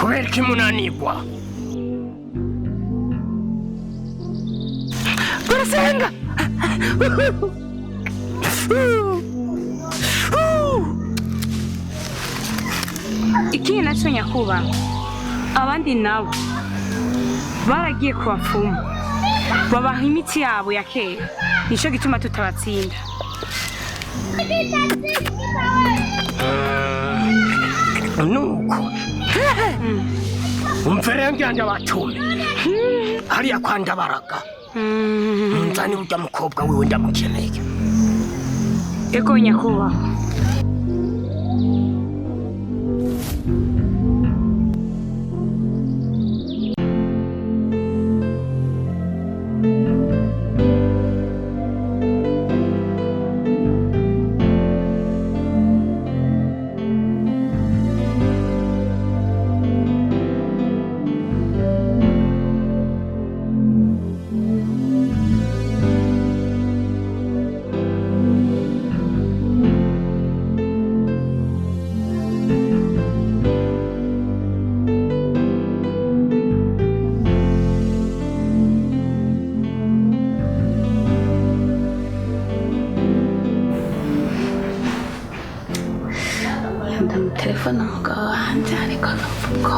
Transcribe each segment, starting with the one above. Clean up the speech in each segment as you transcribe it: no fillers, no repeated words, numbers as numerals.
kubera kimunanirwa barasenga ikindi nacyo nyakuba abandi nabo baragiye ku bapfumu babaha imiti yabo ya kera nicyo gituma tutabatsinda nuko umverengenge abatume hariya kwa Ndabaraga nzani urya mukobwa wiwe ndamukeneye ego nyakuba telefone umugabo wanjye ariko n'ubwo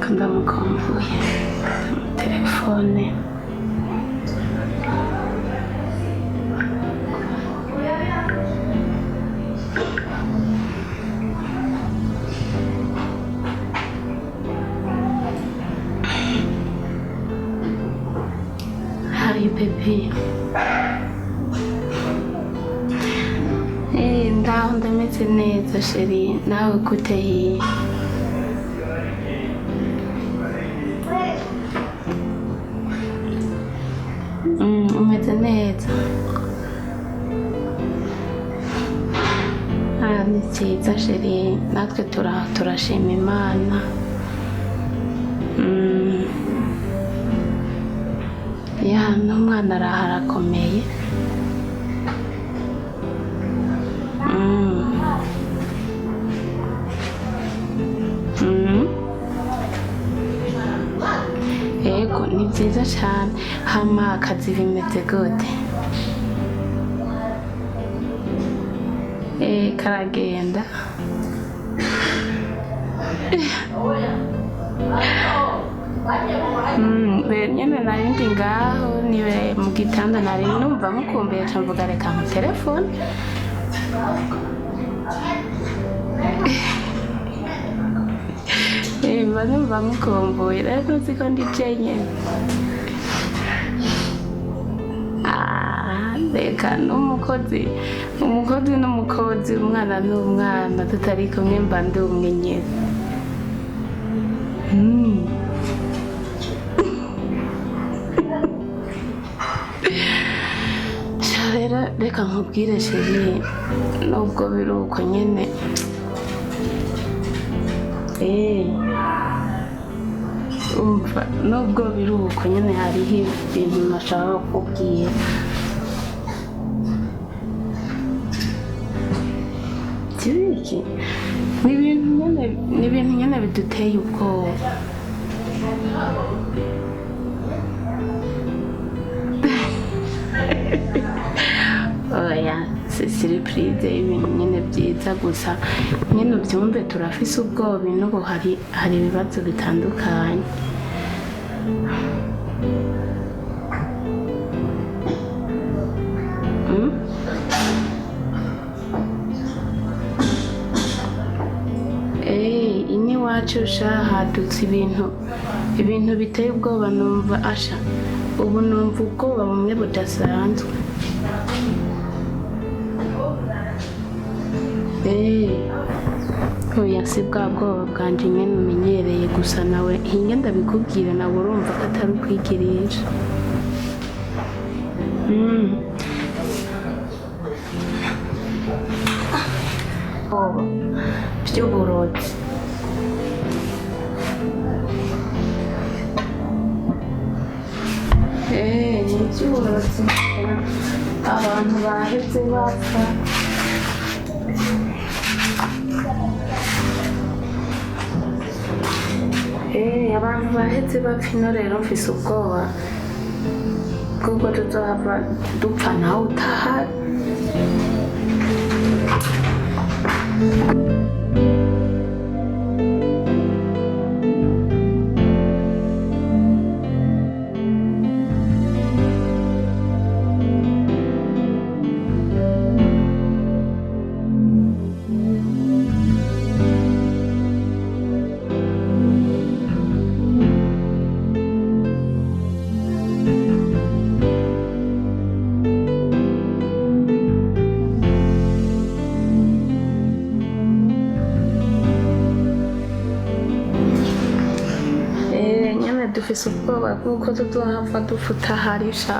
ko ndamukumbuye telefone hari baby ndaho ndameze neza sheri nawe kuteye umeze neza ni cyiza sheri natwe turashima Imana ya n'umwana arakomeye ego ni byiza cyane hama akazi bimeze gute karagenda nyine nari ndi ngaho niwe mu gitanda nari numva mukumbuye mvuga reka mu telefone numva mukumbuye rero nzi ko ndi jenyine reka n'umukozi n'umukozi umwana n'umwana tutari kumwe mba ndi umwe nyine rero reka nkubwire sheri nubwo biri uko nyine umva nubwo biri uko nyine hariho ibintu nashaka kukubwira iki ni ibintu nyine biduteye ubwoba oya si surprise y'ibintu nyine byiza gusa nyine ubyumve turafise ubwoba n'ubu hari ibibazo bitandukanye iwacu hadutse ibintu biteye ubwoba numva asha ubu numva ubwoba bumwe budasanzwe oya si bwa bwoba bwanje nyine umenyereye gusa nawe hinge ndabikubwira nawe urumva ko atari ukwigirisha by'uburozi ni iby'uburozi abantu baheze bapfa abantu bahetse bapfa ino rero mfise ubwoba bw'uko tuzohava dupfa nawe utahari. Dufise ubwoba bw'uko tuzohava dupfa utahari sha.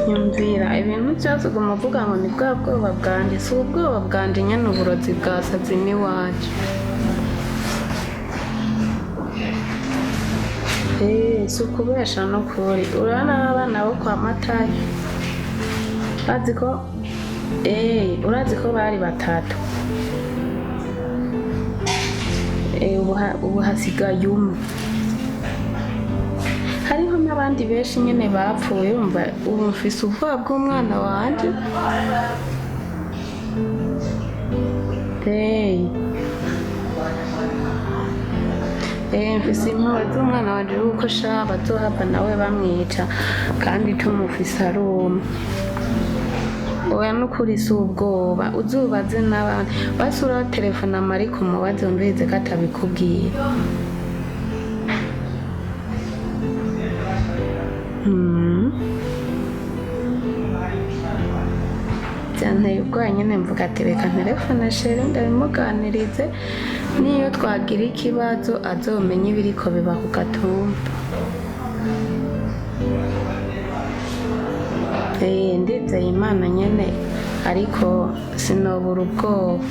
Nyumvira ibintu byose uguma uvuga ngo ni bwa bwoba bwanje, si ubwoba bwanje nyene uburozi bwasaze n'iwacu. Si ukubesha n'ukuri. Urabona abana bo kwa Matayo urazi ko bari batatu, ubu hasigaye umwe. Hariho n'abandi benshi nyene bapfuye, umva ubu mfise ubwoba bw'umwana wanje. Mfise impuhwe z'umwana wanje yuko sha bazohava nawe bamwica kandi tumufise ari umwe. Oya nukuri si ubwoba, uzubaze n'abandi basi urabaterefona mariko umubaze umvirize ko atabikubwiye. Byanteye ubwoba nyene mvuga ati reka nterefone shere ndabimuganirize, niyo twagira ikibazo azomenye ibiriko biba ku gatumba. Ndizeye Imana nyene ariko sinobura ubwoba.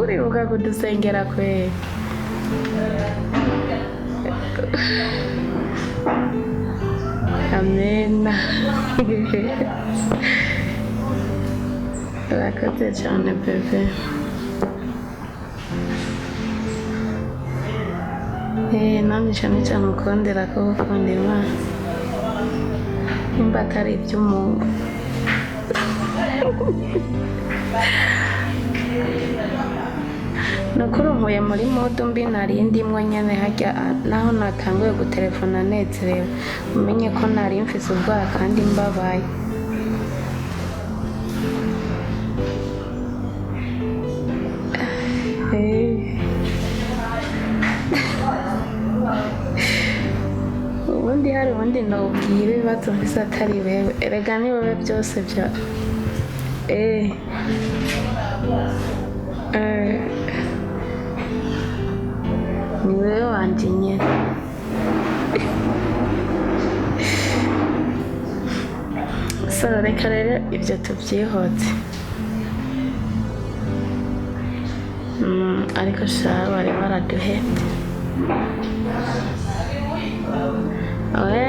Uribuka kudusengera kweli? Amena. Urakoze cyane bebe. Nanje cyane ukondera ko ukunda Imana nimba atari iby'umuntu. Nukuri nkuye muri modo mbi nari ndimwo nyene harya naho natanguye gutelefona nezerewe, umenye ko nari mfise ubwoba kandi mbabaye. Ubundi hari ubundi nobwira ibibazo mfise atari wewe, erega ni wewe byose bya ni wewe wanje nyene. So reka rero ibyo tubyihoze. Ariko sha bari baraduhebye.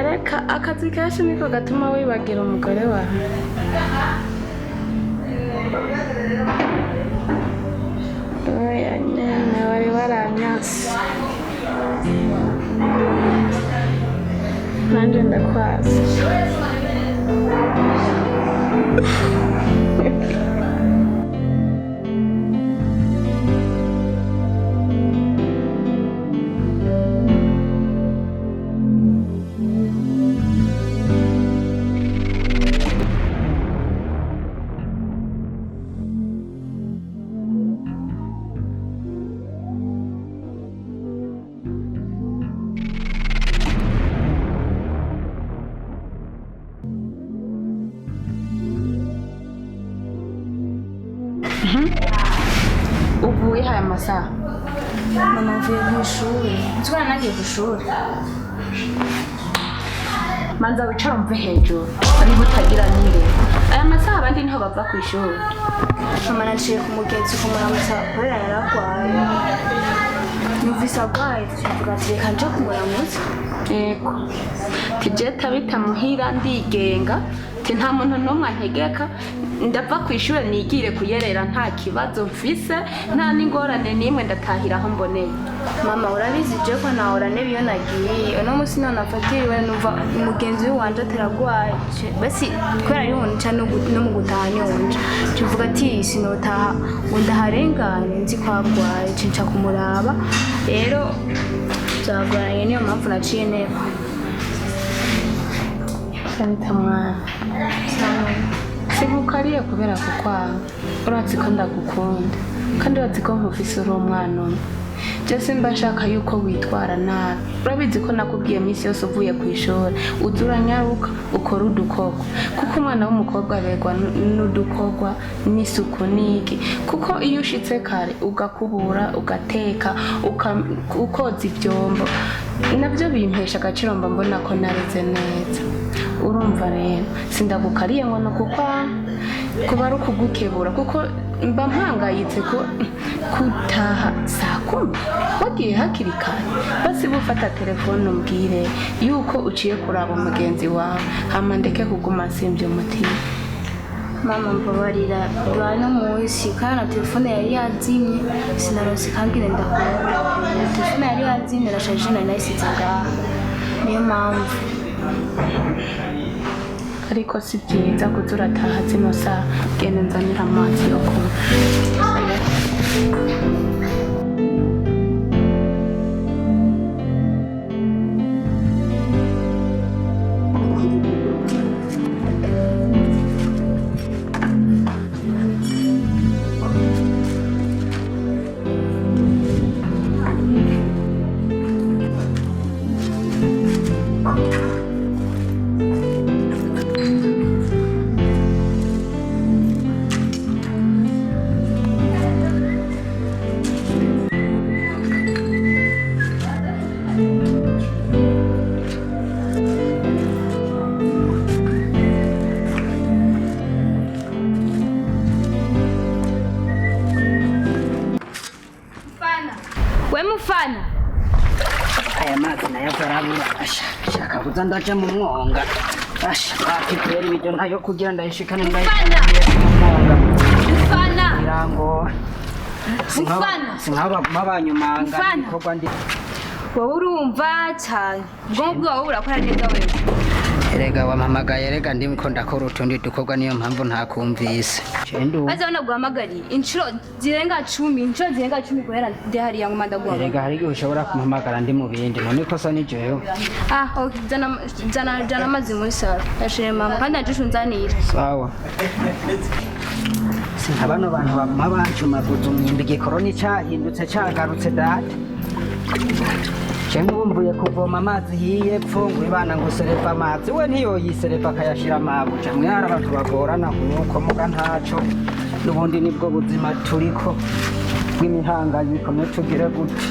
Reka akazi kenshi niko gatuma wibagira umugore wawe. Oya nyene bari baranyase. Nanje ndakwaza. Uvuye haya masaha? Mama mvuye ku ishuri. Nzwana nagiye ku ishuri. Manza wicara umve hejuru ari butagira nire. Aya masaha abandi niho bava ku ishuri. Mama naciye ku mugenzi kumuramutsa kubera yarakwaye. numvise agwaye tuvuga ati reka nje kumuramutsa. yego tije tabita muhira ndigenga ti nta muntu n'umwe antegeka ndava ku ishuri nigire kuyerera nta kibazo mfise nta n'ingorane n'imwe ndatahira aho mboneye. Mama urabizi je ko nahorane biyo nagiye uno musi none afatiriwe numva umugenzi wanje ateragwaye basi kubera ari umuntu cyane no mu gutaha nyonje tuvuga ati sinotaha undaharengane nzi kwagwaye cinca kumuraba rero byagoranye niyo mpamvu naciye nteko. Sabita mwana sigukariye kubera kukwanga urazi ko ndagukunda kandi urazi ko nkufise uri umwana umwe jese mba nshaka yuko witwara nabi urabizi ko nakubwiye minsi yose uvuye ku ishuri uza uranyaruka ukora udukorwa kuko umwana w'umukobwa aberwa n'udukorwa n'isuku n'iki kuko iyo ushitse kare ugakubura ugateka ukoza ibyombo nabyo bimpesha agaciro mba mbona ko nareze neza. Urumva rero sindagukariye ngo no kuba ari ukugukebura kuko mba mpangayitse ko kutaha saa 10 wagiye hakiri kare basi bufata telefone umbwire yuko uciye kuraba umugenzi wawe hama ndeke kuguma nsimvye umutima. Mama mbabarira bwa no munsi kana telefone yari yazimye sinaronse kandi ndakubona telefone yari yazimye rashaje na nayisize ngaha niyo mpamvu ariko si byiza kuza urataha zino saa genda nzanira amazi yo kunywa. Mufana aya mazi nayo arabura ashaka kuza ndaje mu mwonga akitera ibyo ntayo kugira ndayishikane Mufana irango sinaba mabanyumanga bikorwa ndi wowe urumva cyane ubwo wowe urakora neza wewe erega wampamagaye rega ndiko ndakora utundi dukorwa niyo mpamvu ntakumvise baza bana guhamagariye inshuro zirenga 10 guhera ndehari yangu mandagwa erega hari igihe ushobora kumpamagara ndi mu bindi none ko sa nijeyo okay jana mazi muri sara yashire mama kandi ajishunzanira sawa sinabano bantu baguma bancuma kuzumyimba igikoroni cyahindutse cyagarutse data Chengumbuye kuvoma amazi hiyepfo ngwibana ngo serefa amazi we ntiyo yiserefa akayashira amabuja mwara abantu bagorana nuko muga ntaco nubundi nibwo buzima turiko bw'imihanganyiko no tugire gute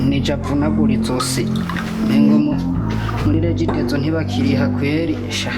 Nijavunagura izosi mengo muri regitezo ntibakiriha kweri sha